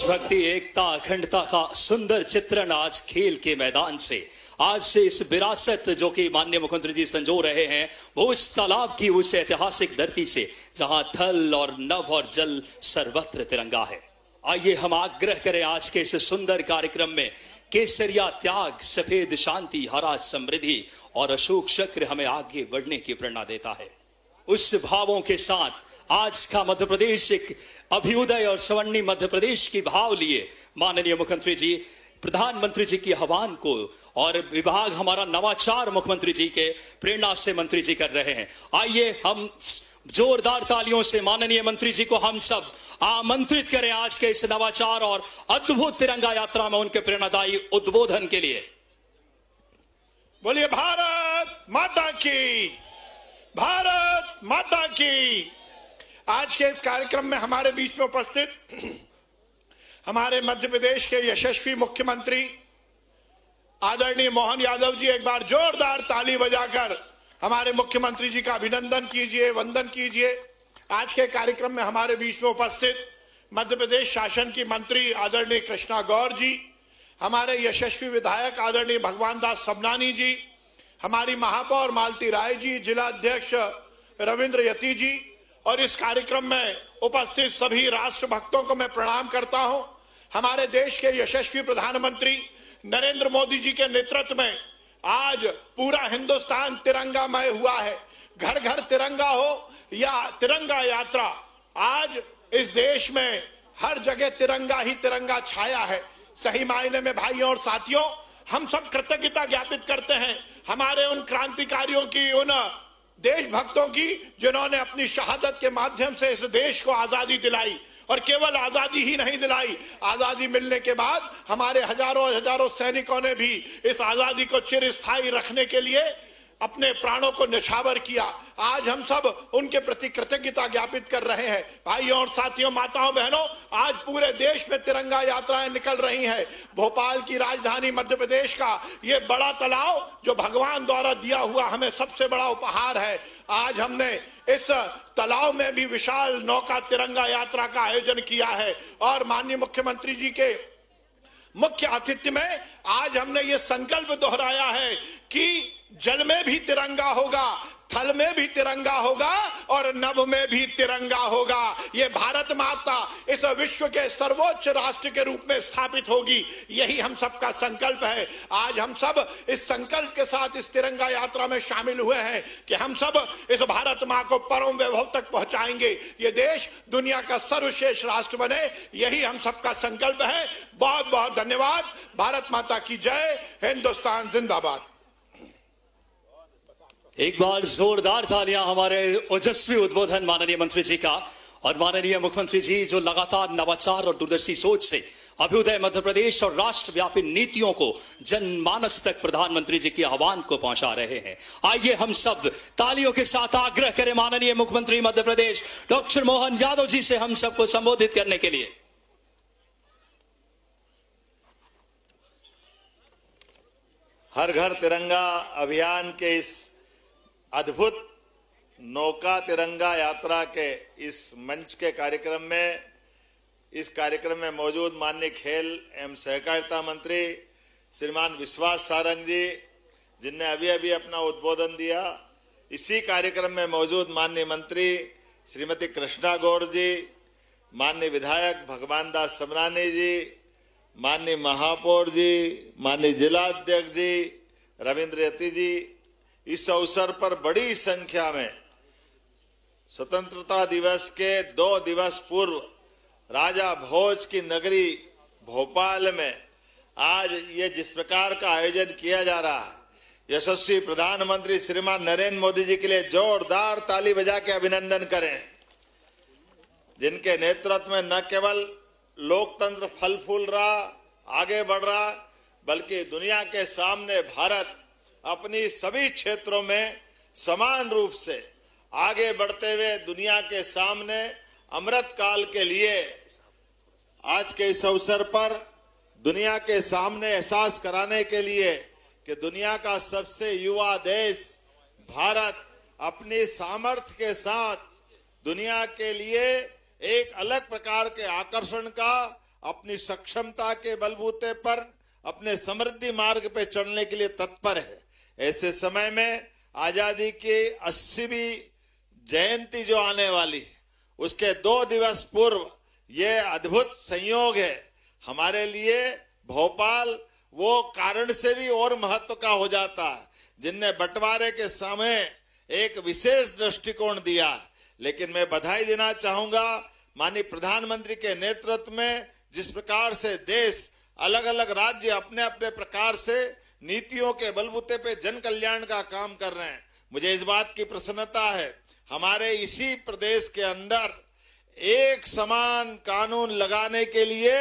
देशभक्ति, एकता, अखंडता का सुंदर चित्रण आज खेल के मैदान से, आज से इस विरासत जो कि माननीय मुख्यमंत्री जी संजो रहे हैं, वो उस तालाब की, उस ऐतिहासिक धरती से जहां थल और नभ और जल सर्वत्र तिरंगा है। आइए हम आग्रह करें आज के इस सुंदर कार्यक्रम में, केसरिया त्याग, सफेद शांति, हरा समृद्धि और अशोक चक्र हमें आगे बढ़ने की प्रेरणा देता है। उस भावों के साथ आज का मध्य प्रदेश एक अभ्युदय और स्वर्णिम मध्य प्रदेश की भाव लिए माननीय मुख्यमंत्री जी, प्रधानमंत्री जी की आह्वान को और विभाग हमारा नवाचार मुख्यमंत्री जी के प्रेरणा से मंत्री जी कर रहे हैं। आइए हम जोरदार तालियों से माननीय मंत्री जी को हम सब आमंत्रित करें आज के इस नवाचार और अद्भुत तिरंगा यात्रा में उनके प्रेरणादायी उद्बोधन के लिए। बोलिए भारत माता की, भारत माता की। आज के इस कार्यक्रम में हमारे बीच में उपस्थित हमारे मध्य प्रदेश के यशस्वी मुख्यमंत्री आदरणीय मोहन यादव जी, एक बार जोरदार ताली बजाकर हमारे मुख्यमंत्री जी का अभिनंदन कीजिए, वंदन कीजिए। आज के कार्यक्रम में हमारे बीच में उपस्थित मध्य प्रदेश शासन की मंत्री आदरणीय कृष्णा गौर जी, हमारे यशस्वी विधायक आदरणीय भगवान दास सबनानी जी, हमारी महापौर मालती राय जी, जिला अध्यक्ष रविंद्र यति जी, और इस कार्यक्रम में उपस्थित सभी राष्ट्र भक्तों को मैं प्रणाम करता हूं। हमारे देश के यशस्वी प्रधानमंत्री नरेंद्र मोदी जी के नेतृत्व में आज पूरा हिंदुस्तान तिरंगामय हुआ है। घर घर तिरंगा हो या तिरंगा यात्रा, आज इस देश में हर जगह तिरंगा ही तिरंगा छाया है। सही मायने में भाइयों और साथियों, हम सब कृतज्ञता ज्ञापित करते हैं हमारे उन क्रांतिकारियों की, उन देशभक्तों की, जिन्होंने अपनी शहादत के माध्यम से इस देश को आजादी दिलाई। और केवल आजादी ही नहीं दिलाई, आजादी मिलने के बाद हमारे हजारों सैनिकों ने भी इस आजादी को चिरस्थायी रखने के लिए अपने प्राणों को न्यौछावर किया। आज हम सब उनके प्रति कृतज्ञता ज्ञापित कर रहे हैं। भाइयों और साथियों, माताओं बहनों, आज पूरे देश में तिरंगा यात्राएं निकल रही हैं। भोपाल की राजधानी मध्य प्रदेश का ये बड़ा तालाब जो भगवान द्वारा दिया हुआ हमें सबसे बड़ा उपहार है, आज हमने इस तालाब में भी विशाल नौका तिरंगा यात्रा का आयोजन किया है। और माननीय मुख्यमंत्री जी के मुख्य आतिथ्य में आज हमने ये संकल्प दोहराया है कि जल में भी तिरंगा होगा, थल में भी तिरंगा होगा और नभ में भी तिरंगा होगा। ये भारत माता इस विश्व के सर्वोच्च राष्ट्र के रूप में स्थापित होगी, यही हम सबका संकल्प है। आज हम सब इस संकल्प के साथ इस तिरंगा यात्रा में शामिल हुए हैं कि हम सब इस भारत माँ को परम वैभव तक पहुंचाएंगे। ये देश दुनिया का सर्वश्रेष्ठ राष्ट्र बने, यही हम सबका संकल्प है। बहुत बहुत धन्यवाद। भारत माता की जय, हिंदुस्तान जिंदाबाद। एक बार जोरदार तालियां हमारे ओजस्वी उद्बोधन माननीय मंत्री जी का। और माननीय मुख्यमंत्री जी जो लगातार नवाचार और दूरदर्शी सोच से अभ्युदय मध्य प्रदेश और राष्ट्रव्यापी नीतियों को जनमानस तक प्रधानमंत्री जी के आह्वान को पहुंचा रहे हैं। आइए हम सब तालियों के साथ आग्रह करें माननीय मुख्यमंत्री मध्य प्रदेश डॉक्टर मोहन यादव जी से हम सबको संबोधित करने के लिए। हर घर तिरंगा अभियान के इस अद्भुत नौका तिरंगा यात्रा के इस मंच के कार्यक्रम में, इस कार्यक्रम में मौजूद माननीय खेल एवं सहकारिता मंत्री श्रीमान विश्वास सारंग जी, जिनने अभी अभी अपना उद्बोधन दिया, इसी कार्यक्रम में मौजूद माननीय मंत्री श्रीमती कृष्णा गौर जी, माननीय विधायक भगवान दास सबनानी जी, माननीय महापौर जी, माननीय जिला अध्यक्ष जी रविंद्र यति जी, इस अवसर पर बड़ी संख्या में स्वतंत्रता दिवस के 2 दिवस पूर्व राजा भोज की नगरी भोपाल में आज ये जिस प्रकार का आयोजन किया जा रहा है, यशस्वी प्रधानमंत्री श्रीमान नरेंद्र मोदी जी के लिए जोरदार ताली बजा के अभिनंदन करें, जिनके नेतृत्व में न केवल लोकतंत्र फल फूल रहा, आगे बढ़ रहा, बल्कि दुनिया के सामने भारत अपनी सभी क्षेत्रों में समान रूप से आगे बढ़ते हुए दुनिया के सामने अमृत काल के लिए आज के इस अवसर पर दुनिया के सामने एहसास कराने के लिए कि दुनिया का सबसे युवा देश भारत अपनी सामर्थ्य के साथ दुनिया के लिए एक अलग प्रकार के आकर्षण का, अपनी सक्षमता के बलबूते पर अपने समृद्धि मार्ग पे चलने के लिए तत्पर है। ऐसे समय में आजादी की 80वीं जयंती जो आने वाली है, उसके 2 दिवस पूर्व ये अद्भुत संयोग है हमारे लिए। भोपाल वो कारण से भी और महत्व का हो जाता है, जिनने बंटवारे के समय एक विशेष दृष्टिकोण दिया। लेकिन मैं बधाई देना चाहूंगा माननीय प्रधानमंत्री के नेतृत्व में, जिस प्रकार से देश अलग अलग राज्य अपने अपने प्रकार से नीतियों के बलबूते पे जन कल्याण का काम कर रहे हैं। मुझे इस बात की प्रसन्नता है हमारे इसी प्रदेश के अंदर एक समान कानून लगाने के लिए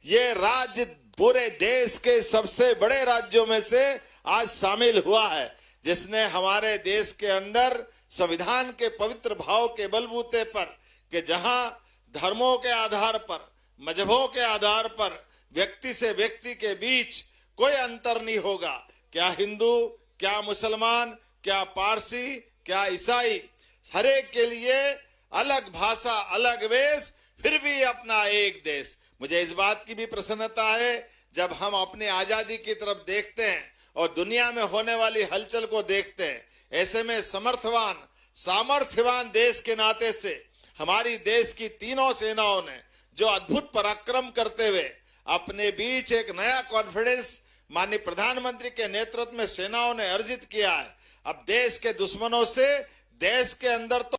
ये राज्य पूरे देश के सबसे बड़े राज्यों में से आज शामिल हुआ है, जिसने हमारे देश के अंदर संविधान के पवित्र भाव के बलबूते पर कि जहां धर्मों के आधार पर, मजहबों के आधार पर व्यक्ति से व्यक्ति के बीच कोई अंतर नहीं होगा, क्या हिंदू, क्या मुसलमान, क्या पारसी, क्या ईसाई, हर एक के लिए अलग भाषा, अलग वेश, फिर भी अपना एक देश। मुझे इस बात की भी प्रसन्नता है जब हम अपनी आजादी की तरफ देखते हैं और दुनिया में होने वाली हलचल को देखते हैं। ऐसे में समर्थवान, सामर्थ्यवान देश के नाते से हमारी देश की तीनों सेनाओं ने जो अद्भुत पराक्रम करते हुए अपने बीच एक नया कॉन्फिडेंस माननीय प्रधानमंत्री के नेतृत्व में सेनाओं ने अर्जित किया है। अब देश के दुश्मनों से देश के अंदर तो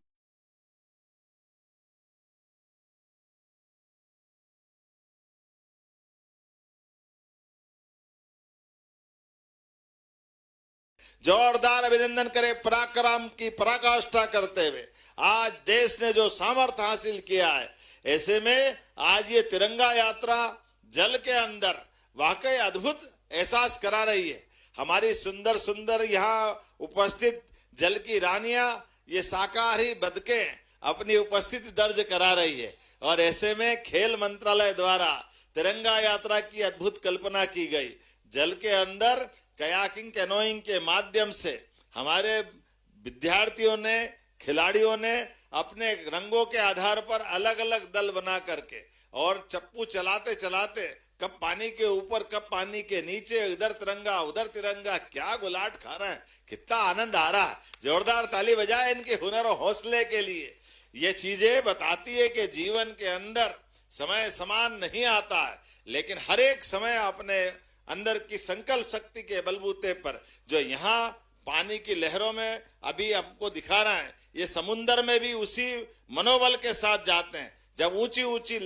जोरदार अभिनंदन करे पराक्रम की पराकाष्ठा करते हुए आज देश ने जो सामर्थ्य हासिल किया है। ऐसे में आज ये तिरंगा यात्रा जल के अंदर वाकई अद्भुत एहसास करा रही है। हमारी सुंदर सुंदर यहाँ उपस्थित जल की रानियां, ये शाकाहारी बतखें अपनी उपस्थिति दर्ज करा रही है। और ऐसे में खेल मंत्रालय द्वारा तिरंगा यात्रा की अद्भुत कल्पना की गई। जल के अंदर कयाकिंग, कैनोइंग के माध्यम से हमारे विद्यार्थियों ने, खिलाड़ियों ने अपने रंगों के आधार पर अलग अलग दल बना करके और चप्पू चलाते चलाते कब पानी के ऊपर, कब पानी के नीचे, इधर तिरंगा उधर तिरंगा, क्या गुलाट खा रहे हैं, कितना आनंद आ रहा है। जोरदार ताली बजाए इनके हुनर और हौसले के लिए। ये चीजें बताती है कि जीवन के अंदर समय समान नहीं आता है, लेकिन हर एक समय अपने अंदर की संकल्प शक्ति के बलबूते पर जो यहाँ पानी की लहरों में अभी आपको दिखा रहा है, ये समुन्दर में भी उसी मनोबल के साथ जाते हैं। जब ऊंची ऊंची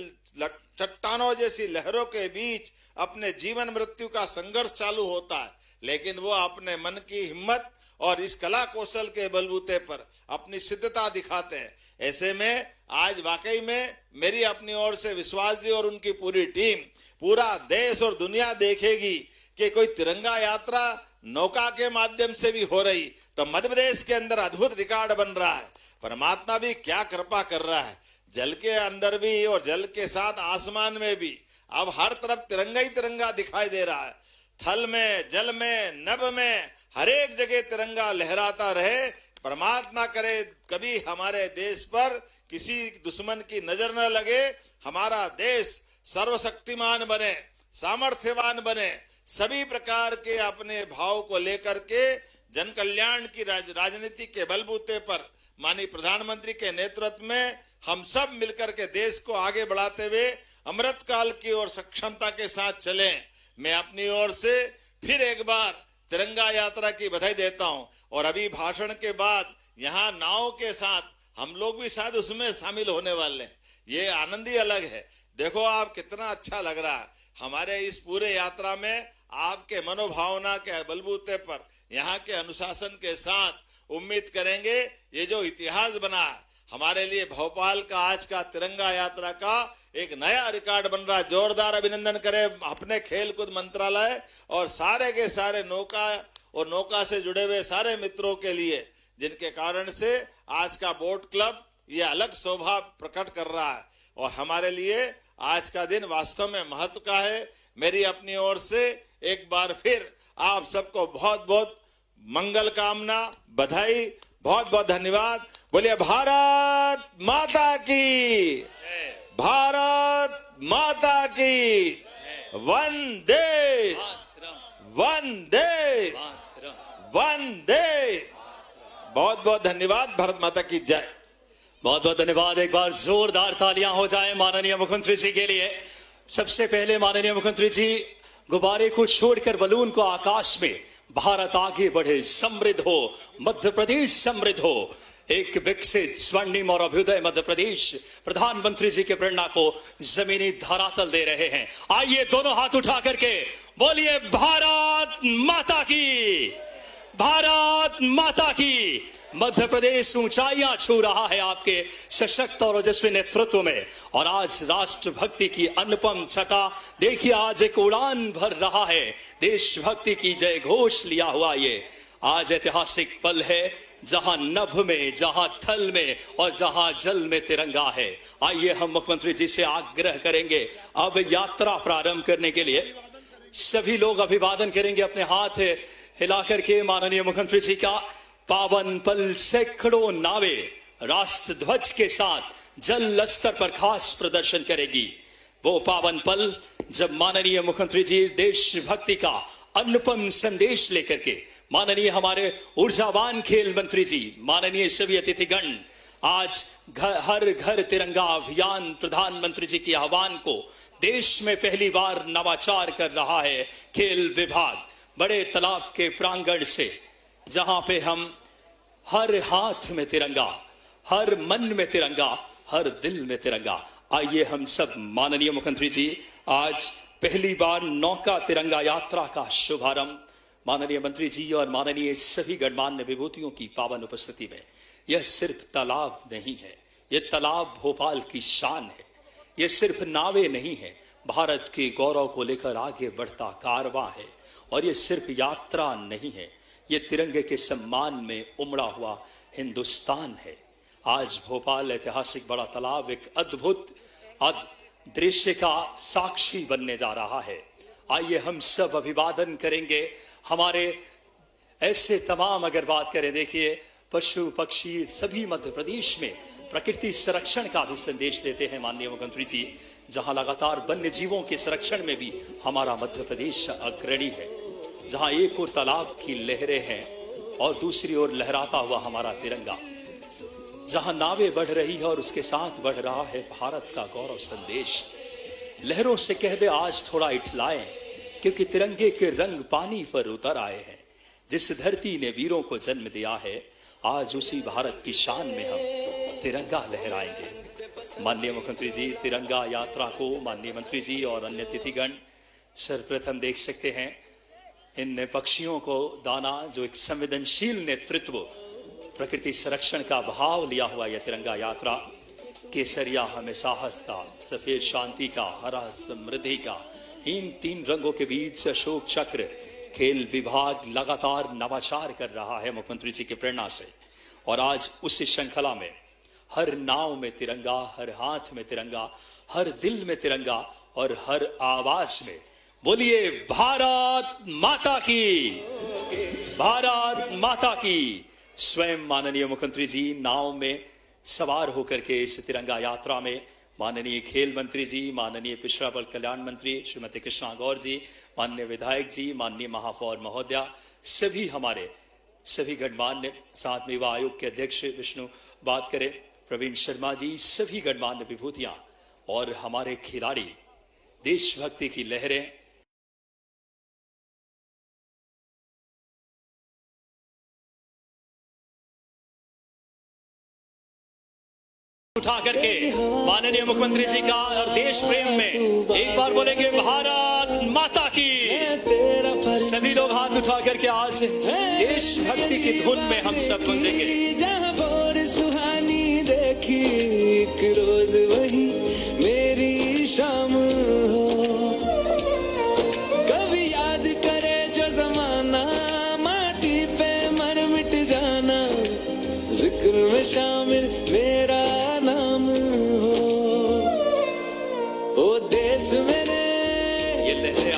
चट्टानों जैसी लहरों के बीच अपने जीवन मृत्यु का संघर्ष चालू होता है, लेकिन वो अपने मन की हिम्मत और इस कला कौशल के बलबूते पर अपनी सिद्धता दिखाते हैं। ऐसे में आज वाकई में मेरी अपनी ओर से विश्वास जी और उनकी पूरी टीम, पूरा देश और दुनिया देखेगी कि कोई तिरंगा यात्रा नौका के माध्यम से भी हो रही, तो मध्य प्रदेश के अंदर अद्भुत रिकॉर्ड बन रहा है। परमात्मा भी क्या कृपा कर रहा है, जल के अंदर भी और जल के साथ आसमान में भी अब हर तरफ तिरंगा ही तिरंगा दिखाई दे रहा है। थल में, जल में, नभ में, हर एक जगह तिरंगा लहराता रहे। परमात्मा करे कभी हमारे देश पर किसी दुश्मन की नजर न लगे, हमारा देश सर्वशक्तिमान बने, सामर्थ्यवान बने, सभी प्रकार के अपने भाव को लेकर के जन कल्याण की राजनीति के बलबूते पर माननीय प्रधानमंत्री के नेतृत्व में हम सब मिलकर के देश को आगे बढ़ाते हुए अमृत काल की ओर सक्षमता के साथ चलें। मैं अपनी ओर से फिर एक बार तिरंगा यात्रा की बधाई देता हूं। और अभी भाषण के बाद यहाँ नाव के साथ हम लोग भी शायद उसमें शामिल होने वाले हैं। ये आनंद ही अलग है। देखो आप कितना अच्छा लग रहा है। हमारे इस पूरे यात्रा में आपके मनोभावना के बलबूते पर, यहाँ के अनुशासन के साथ उम्मीद करेंगे ये जो इतिहास बना है हमारे लिए भोपाल का आज का तिरंगा यात्रा का एक नया रिकॉर्ड बन रहा है। जोरदार अभिनंदन करें अपने खेलकूद मंत्रालय और सारे के सारे नौका और नौका से जुड़े हुए सारे मित्रों के लिए, जिनके कारण से आज का बोट क्लब ये अलग शोभा प्रकट कर रहा है। और हमारे लिए आज का दिन वास्तव में महत्व का है। मेरी अपनी ओर से एक बार फिर आप सबको बहुत बहुत मंगल कामना, बधाई, बहुत बहुत धन्यवाद। बोलिए भारत माता की, भारत माता की वंदे वंदे वंदे। बहुत बहुत धन्यवाद। भारत माता की जय। बहुत बहुत धन्यवाद। एक बार जोरदार तालियां हो जाए माननीय मुख्यमंत्री जी के लिए। सबसे पहले माननीय मुख्यमंत्री जी गुब्बारे को छोड़कर बलून को आकाश में, भारत आगे बढ़े, समृद्ध हो, मध्य प्रदेश समृद्ध हो, एक विकसित स्वर्णिम और अभ्युदय मध्य प्रदेश प्रधानमंत्री जी के प्रेरणा को जमीनी धरातल दे रहे हैं। आइए दोनों हाथ उठा करके बोलिए भारत माता की, भारत माता की। मध्य प्रदेश ऊंचाइयां छू रहा है आपके सशक्त और ओजस्वी नेतृत्व में, और आज राष्ट्रभक्ति की अनुपम छटा देखिए आज एक उड़ान भर रहा है। देशभक्ति की जय घोष लिया हुआ ये आज ऐतिहासिक पल है, जहां नभ में, जहां थल में और जहां जल में तिरंगा है। आइए हम मुख्यमंत्री जी से आग्रह करेंगे अब यात्रा प्रारंभ करने के लिए सभी लोग अभिवादन करेंगे अपने हाथ हिलाकर के माननीय मुख्यमंत्री जी का। पावन पल सैकड़ों नावे राष्ट्र ध्वज के साथ जल स्तर पर खास प्रदर्शन करेगी। वो पावन पल जब माननीय मुख्यमंत्री जी देशभक्ति का अनुपम संदेश लेकर के, माननीय हमारे ऊर्जावान खेल मंत्री जी, माननीय सभी अतिथिगण आज हर घर तिरंगा अभियान प्रधानमंत्री जी के आह्वान को देश में पहली बार नवाचार कर रहा है खेल विभाग। बड़े तालाब के प्रांगण से, जहां पे हम हर हाथ में तिरंगा, हर मन में तिरंगा, हर दिल में तिरंगा। आइए हम सब माननीय मुख्यमंत्री जी आज पहली बार नौका तिरंगा यात्रा का शुभारंभ माननीय मंत्री जी और माननीय सभी गणमान्य विभूतियों की पावन उपस्थिति में। यह सिर्फ तालाब नहीं है, यह तालाब भोपाल की शान है। यह सिर्फ नावे नहीं है, भारत के गौरव को लेकर आगे बढ़ता कारवां है। और यह सिर्फ यात्रा नहीं है, यह तिरंगे के सम्मान में उमड़ा हुआ हिंदुस्तान है। आज भोपाल ऐतिहासिक बड़ा तालाब एक अद्भुत दृश्य का साक्षी बनने जा रहा है। आइए हम सब अभिवादन करेंगे हमारे ऐसे तमाम, अगर बात करें देखिए पशु पक्षी सभी मध्य प्रदेश में प्रकृति संरक्षण का भी संदेश देते हैं माननीय मुख्यमंत्री जी, जहां लगातार वन्य जीवों के संरक्षण में भी हमारा मध्य प्रदेश अग्रणी है। जहां एक ओर तालाब की लहरें हैं और दूसरी ओर लहराता हुआ हमारा तिरंगा, जहां नावें बढ़ रही है और उसके साथ बढ़ रहा है भारत का गौरव संदेश। लहरों से कह दे आज थोड़ा इठलाएं, क्योंकि तिरंगे के रंग पानी पर उतर आए हैं। जिस धरती ने वीरों को जन्म दिया है, आज उसी भारत की शान में हम तिरंगा लहराएंगे। माननीय मुख्यमंत्री जी तिरंगा यात्रा को माननीय मंत्री जी और अन्य अतिथिगण सर्वप्रथम देख सकते हैं। इन पक्षियों को दाना, जो एक संवेदनशील नेतृत्व, प्रकृति संरक्षण का भाव लिया हुआ यह तिरंगा यात्रा, केसरिया हमें साहस का, सफेद शांति का, हरा समृद्धि का, इन तीन रंगों के बीच अशोक चक्र खेल विभाग लगातार नवाचार कर रहा है मुख्यमंत्री जी की प्रेरणा से। और आज उसी श्रृंखला में हर नाव में तिरंगा, हर हाथ में तिरंगा, हर दिल में तिरंगा और हर आवाज में बोलिए भारत माता की, भारत माता की। स्वयं माननीय मुख्यमंत्री जी नाव में सवार होकर के इस तिरंगा यात्रा में माननीय खेल मंत्री जी, माननीय पिछड़ा वर्ग कल्याण मंत्री श्रीमती कृष्णा गौर जी, माननीय विधायक जी, माननीय महापौर महोदया, सभी हमारे सभी गणमान्य, साथ में युवा आयोग के अध्यक्ष विष्णु बात करें, प्रवीण शर्मा जी, सभी गणमान्य विभूतियां और हमारे खिलाड़ी, देशभक्ति की लहरें उठा करके माननीय मुख्यमंत्री जी का और देश प्रेम में एक बार बोलेंगे भारत माता की। सभी लोग हाथ उठा करके आज देशभक्ति की धुन में हम सब गूंजेंगे। जहां भोर सुहानी देखी एक रोज वही मेरी शाम हो, कभी याद करे जो जमाना माटी पे मर मिट जाना, जिक्र में शामिल मेरा नाम हो। ओ देश मेरे ये लहरें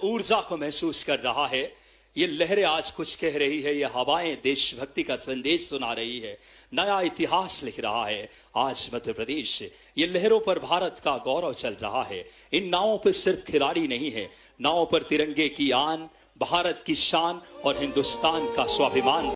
ऊर्जा को महसूस कर रहा है। ये लहरें आज कुछ कह रही है, ये हवाएं देशभक्ति का संदेश सुना रही है, नया इतिहास लिख रहा है आज मध्य प्रदेश। ये लहरों पर भारत का गौरव चल रहा है। इन नावों पर सिर्फ खिलाड़ी नहीं है, नावों पर तिरंगे की आन, भारत की शान और हिंदुस्तान का स्वाभिमान।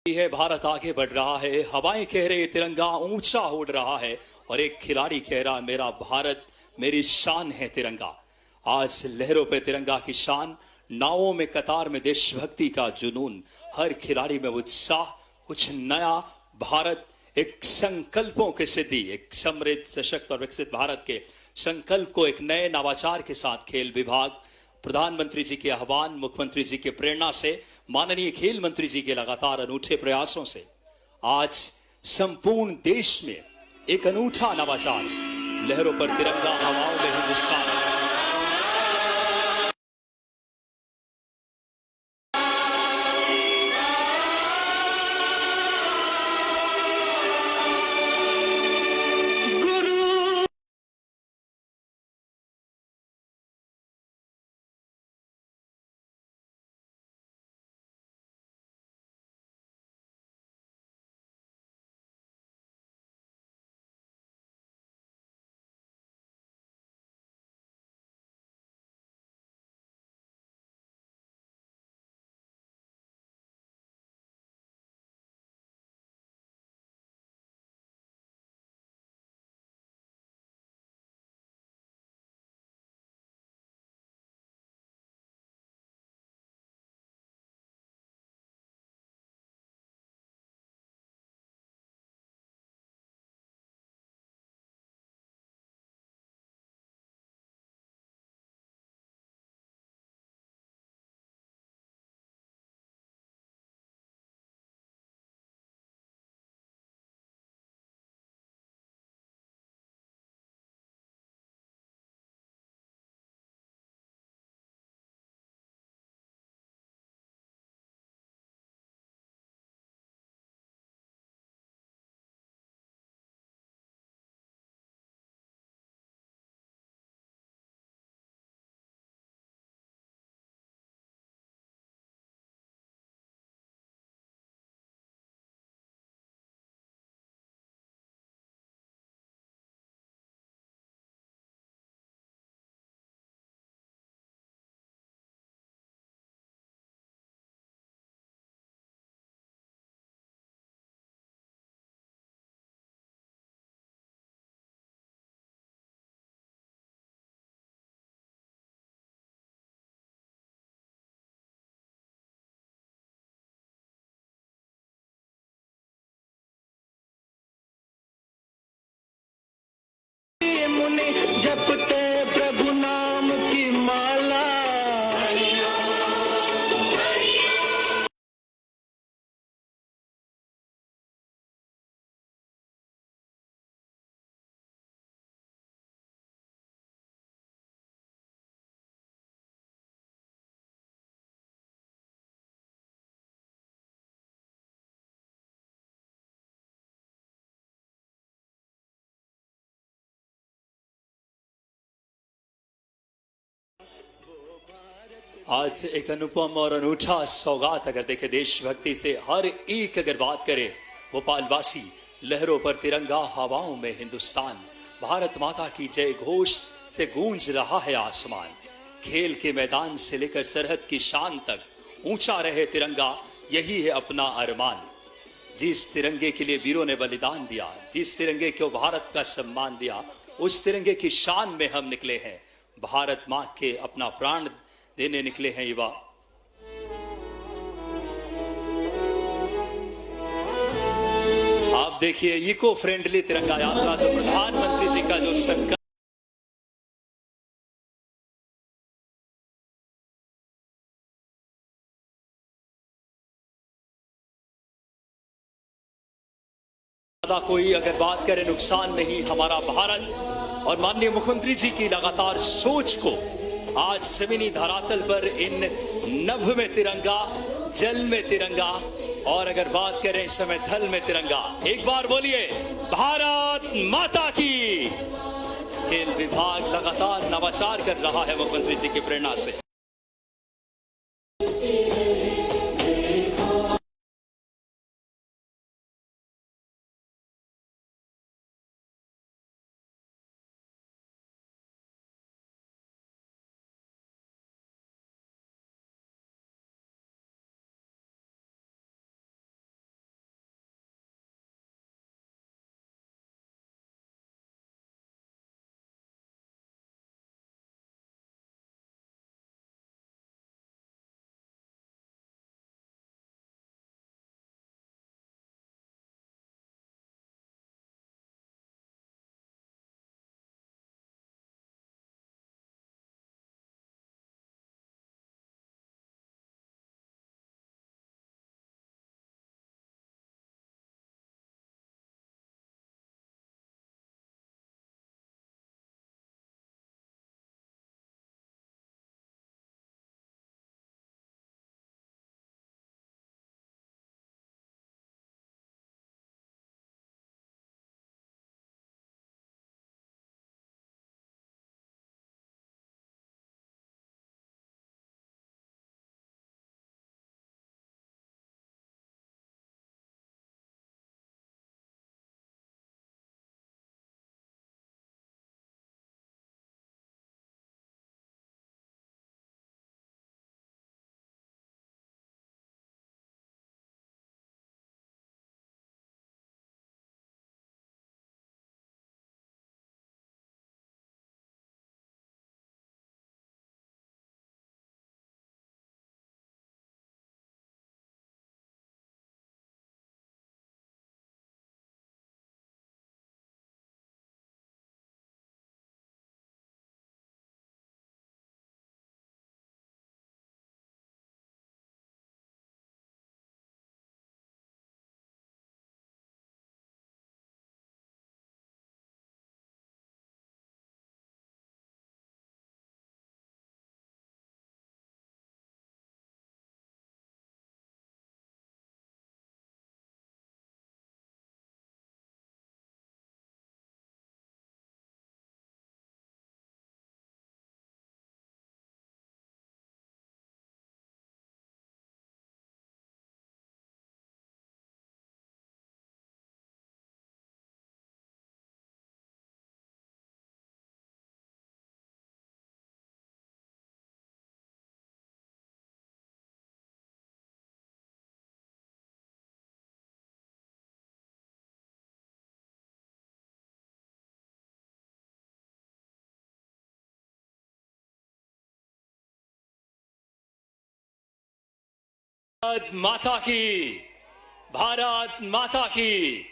है भारत आगे बढ़ रहा है, हवाएं कह रहे तिरंगा ऊंचा उड़ रहा है और एक खिलाड़ी कह रहा मेरा भारत मेरी शान है तिरंगा। आज लहरों पे तिरंगा की शान, नावों में कतार में देशभक्ति का जुनून, हर खिलाड़ी में उत्साह, कुछ नया भारत, एक संकल्पों की सिद्धि, एक समृद्ध सशक्त और विकसित भारत के संकल्प को एक नए नवाचार के साथ खेल विभाग, प्रधानमंत्री जी के आह्वान, मुख्यमंत्री जी के प्रेरणा से, माननीय खेल मंत्री जी के लगातार अनूठे प्रयासों से आज संपूर्ण देश में एक अनूठा नवाचार, लहरों पर तिरंगा, हवाओं में हिंदुस्तान। आज एक अनुपम और अनूठा सौगात अगर देखे देशभक्ति से हर एक अगर बात करे भोपालवासी, लहरों पर तिरंगा, हवाओं में हिंदुस्तान, भारत माता की जय घोष से गूंज रहा है आसमान। खेल के मैदान से लेकर सरहद की शान तक ऊंचा रहे तिरंगा, यही है अपना अरमान। जिस तिरंगे के लिए वीरों ने बलिदान दिया, जिस तिरंगे को भारत का सम्मान दिया, उस तिरंगे की शान में हम निकले हैं। भारत मां के अपना प्राण देने निकले हैं युवा। आप देखिए इको फ्रेंडली तिरंगा यात्रा, जो प्रधानमंत्री जी का जो संकल्प कोई अगर बात करें नुकसान नहीं, हमारा भारत और माननीय मुख्यमंत्री जी की लगातार सोच को आज जमीनी धरातल पर इन नभ में तिरंगा, जल में तिरंगा और अगर बात करें इस समय थल में तिरंगा। एक बार बोलिए भारत माता की। खेल विभाग लगातार नवाचार कर रहा है मुख्यमंत्री जी की प्रेरणा से। भारत माता की, भारत माता की।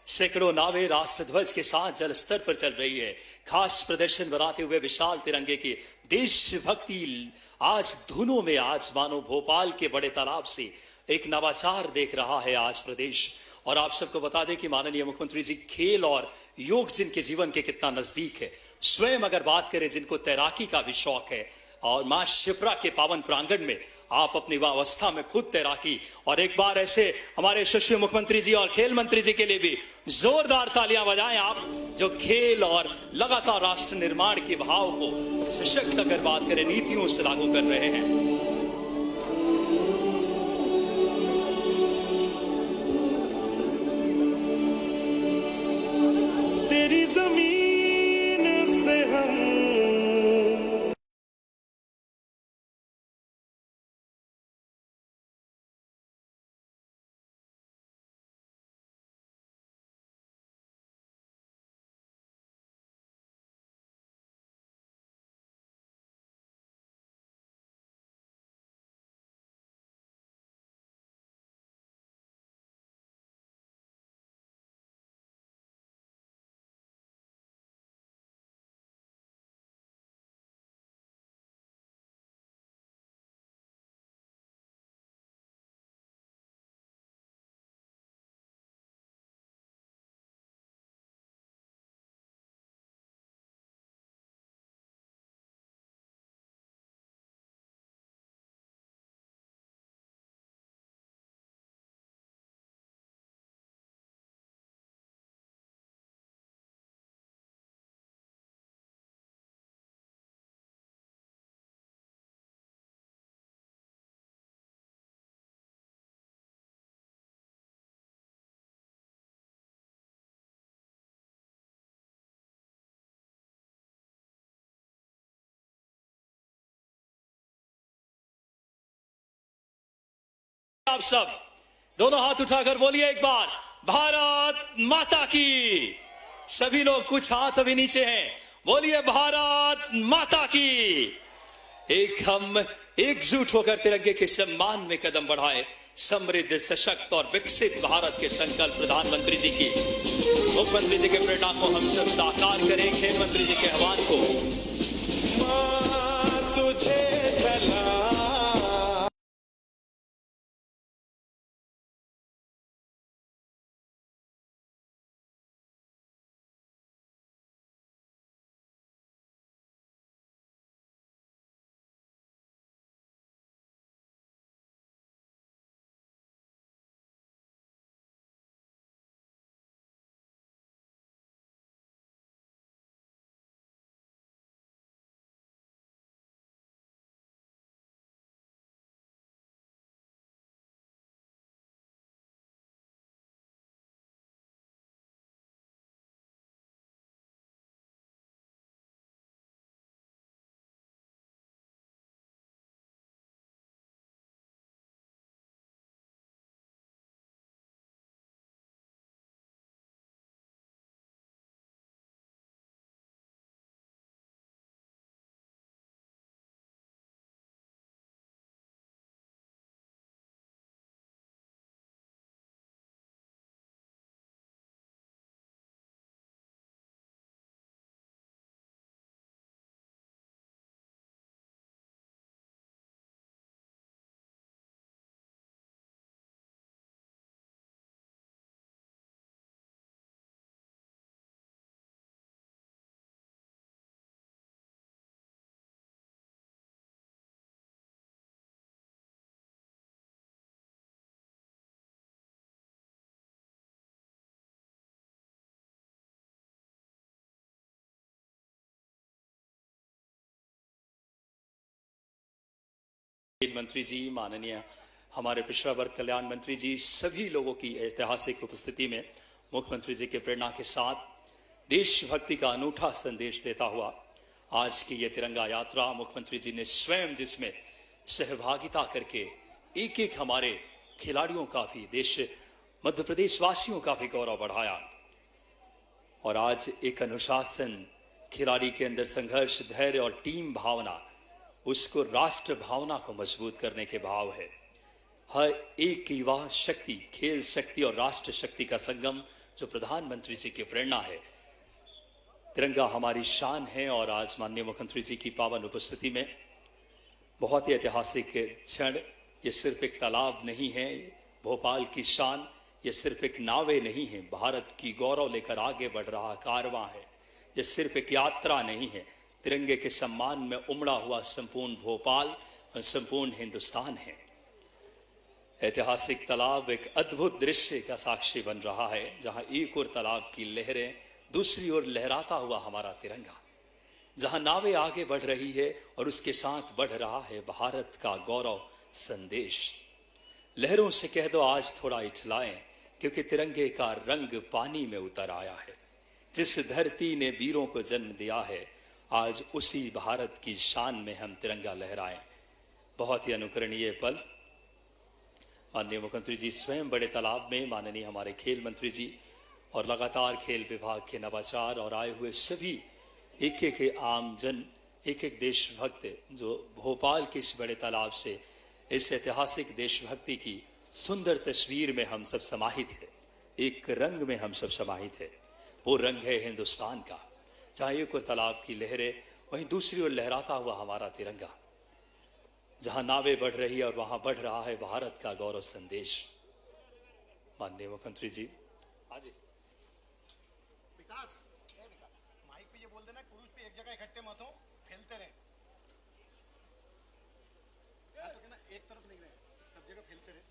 सैकड़ों नावें राष्ट्रध्वज के साथ जल स्तर पर चल रही है। खास प्रदर्शन बनाते हुए विशाल तिरंगे की देशभक्ति आज धुनों में, आज मानो भोपाल के बड़े तालाब से एक नवाचार देख रहा है आज प्रदेश। और आप सबको बता दें कि माननीय मुख्यमंत्री जी खेल और योग जिनके जीवन के कितना नजदीक है। स्वयं अगर बात करें जिनको तैराकी का भी शौक है और मां शिप्रा के पावन प्रांगण में आप अपनी युवावस्था में खुद तैराकी। और एक बार ऐसे हमारे यशस्वी मुख्यमंत्री जी और खेल मंत्री जी के लिए भी जोरदार तालियां बजाएं आप, जो खेल और लगातार राष्ट्र निर्माण के भाव को सशक्त अगर बात करें नीतियों से लागू कर रहे हैं। आप सब दोनों हाथ उठाकर बोलिए एक बार, भारत माता की। सभी लोग, कुछ हाथ अभी नीचे हैं, बोलिए भारत माता की। हम एकजुट होकर तिरंगे के सम्मान में कदम बढ़ाए, समृद्ध, सशक्त और विकसित भारत के संकल्प प्रधानमंत्री जी की, मुख्यमंत्री जी के प्रेरणा को हम सब साकार करें। खेल मंत्री जी के आह्वान को मां तुझे सलाम। खेल मंत्री जी, माननीय हमारे पिछड़ा वर्ग कल्याण मंत्री जी, सभी लोगों की ऐतिहासिक उपस्थिति में मुख्यमंत्री जी के प्रेरणा के साथ देशभक्ति का अनूठा संदेश देता हुआ आज की ये तिरंगा यात्रा, मुख्यमंत्री जी ने स्वयं जिसमें सहभागिता करके एक एक हमारे खिलाड़ियों का भी, देश मध्य प्रदेश वासियों का भी गौरव बढ़ाया। और आज एक अनुशासन, खिलाड़ी के अंदर संघर्ष, धैर्य और टीम भावना, उसको राष्ट्र भावना को मजबूत करने के भाव है। हर एक युवा शक्ति, खेल शक्ति और राष्ट्र शक्ति का संगम जो प्रधानमंत्री जी की प्रेरणा है। तिरंगा हमारी शान है और आज माननीय मुख्यमंत्री जी की पावन उपस्थिति में बहुत ही ऐतिहासिक क्षण। ये सिर्फ एक तालाब नहीं है, भोपाल की शान, ये सिर्फ एक नावे नहीं है, भारत की गौरव लेकर आगे बढ़ रहा कारवां है। ये सिर्फ एक यात्रा नहीं है, तिरंगे के सम्मान में उमड़ा हुआ संपूर्ण भोपाल और संपूर्ण हिंदुस्तान है। ऐतिहासिक तालाब एक अद्भुत दृश्य का साक्षी बन रहा है, जहां एक ओर तालाब की लहरें, दूसरी ओर लहराता हुआ हमारा तिरंगा, जहां नावें आगे बढ़ रही है और उसके साथ बढ़ रहा है भारत का गौरव संदेश। लहरों से कह दो आज थोड़ा इछलाएं, क्योंकि तिरंगे का रंग पानी में उतर आया है। जिस धरती ने वीरों को जन्म दिया है, आज उसी भारत की शान में हम तिरंगा लहराएं। बहुत ही अनुकरणीय पल। माननीय मुख्यमंत्री जी स्वयं बड़े तालाब में, माननीय हमारे खेल मंत्री जी और लगातार खेल विभाग के नवाचार और आए हुए सभी एक एक आमजन, एक एक देशभक्त जो भोपाल के इस बड़े तालाब से इस ऐतिहासिक देशभक्ति की सुंदर तस्वीर में हम सब समाहित है, एक रंग में हम सब समाहित है। वो रंग है हिंदुस्तान का। जहां एक ओर तालाब की लहरें, वहीं दूसरी ओर लहराता हुआ हमारा तिरंगा, जहां नावें बढ़ रही है और वहां बढ़ रहा है भारत का गौरव संदेश। माननीय मुख्यमंत्री जी, आज विकास माइक पे ये बोल देना, क्रूज पे एक जगह इकट्ठे मत हो, फैलते रहे। तो कहना एक तरफ नहीं रहे, सब जगह फैलते रहे।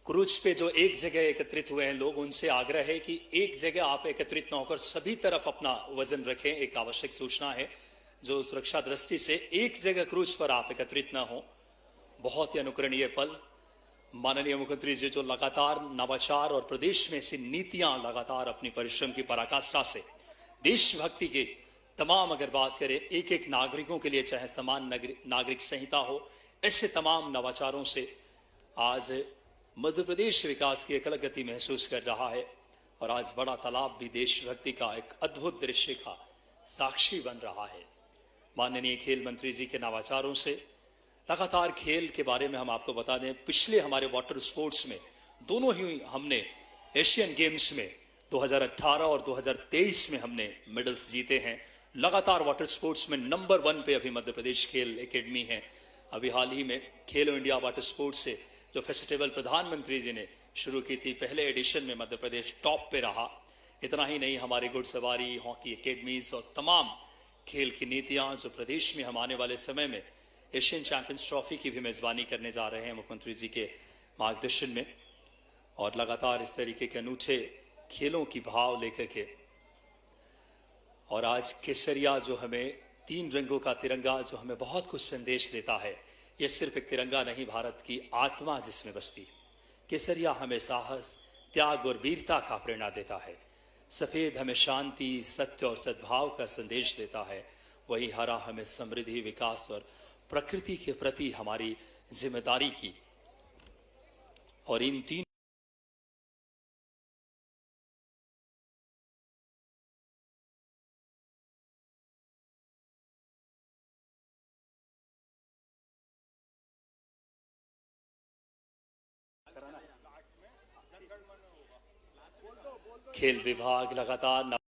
क्रूज पे जो एक जगह एकत्रित हुए हैं लोग, उनसे आग्रह है कि एक जगह आप एकत्रित न होकर सभी तरफ अपना वजन रखें। एक आवश्यक सूचना है जो सुरक्षा दृष्टि से, एक जगह क्रूज पर आप एकत्रित न हो। बहुत ही अनुकरणीय पल। माननीय मुख्यमंत्री जी जो लगातार नवाचार और प्रदेश में ऐसी नीतियां लगातार अपनी परिश्रम की पराकाष्ठा से देशभक्ति के तमाम, अगर बात करें एक एक नागरिकों के लिए, चाहे समान नागरिक संहिता हो, ऐसे तमाम नवाचारों से आज मध्य प्रदेश विकास की एक अलग गति महसूस कर रहा है और आज बड़ा तालाब भी देशभक्ति का एक अद्भुत दृश्य का साक्षी बन रहा है। माननीय खेल मंत्री जी के नवाचारों से लगातार खेल के बारे में हम आपको बता दें, पिछले हमारे वाटर स्पोर्ट्स में दोनों ही हमने एशियन गेम्स में 2018 और 2023 में हमने मेडल्स जीते हैं। लगातार वाटर स्पोर्ट्स में नंबर 1 पे अभी मध्य प्रदेश खेल एकेडमी है। अभी हाल ही में खेलो इंडिया वाटर स्पोर्ट्स से जो फेस्टिवल प्रधानमंत्री जी ने शुरू की थी, पहले एडिशन में मध्य प्रदेश टॉप पे रहा। इतना ही नहीं, हमारी घुड़सवारी, हॉकी एकेडमीज और तमाम खेल की नीतियां जो प्रदेश में हम आने वाले समय में एशियन चैंपियंस ट्रॉफी की भी मेजबानी करने जा रहे हैं मुख्यमंत्री जी के मार्गदर्शन में, और लगातार इस तरीके के अनूठे खेलों की भाव लेकर के। और आज केसरिया जो हमें 3 रंगों का तिरंगा जो हमें बहुत कुछ संदेश देता है, यह सिर्फ एक तिरंगा नहीं, भारत की आत्मा जिसमें बसती है। केसरिया हमें साहस, त्याग और वीरता का प्रेरणा देता है। सफेद हमें शांति, सत्य और सद्भाव का संदेश देता है। वही हरा हमें समृद्धि, विकास और प्रकृति के प्रति हमारी जिम्मेदारी की। और इन 3 खेल विभाग लगातार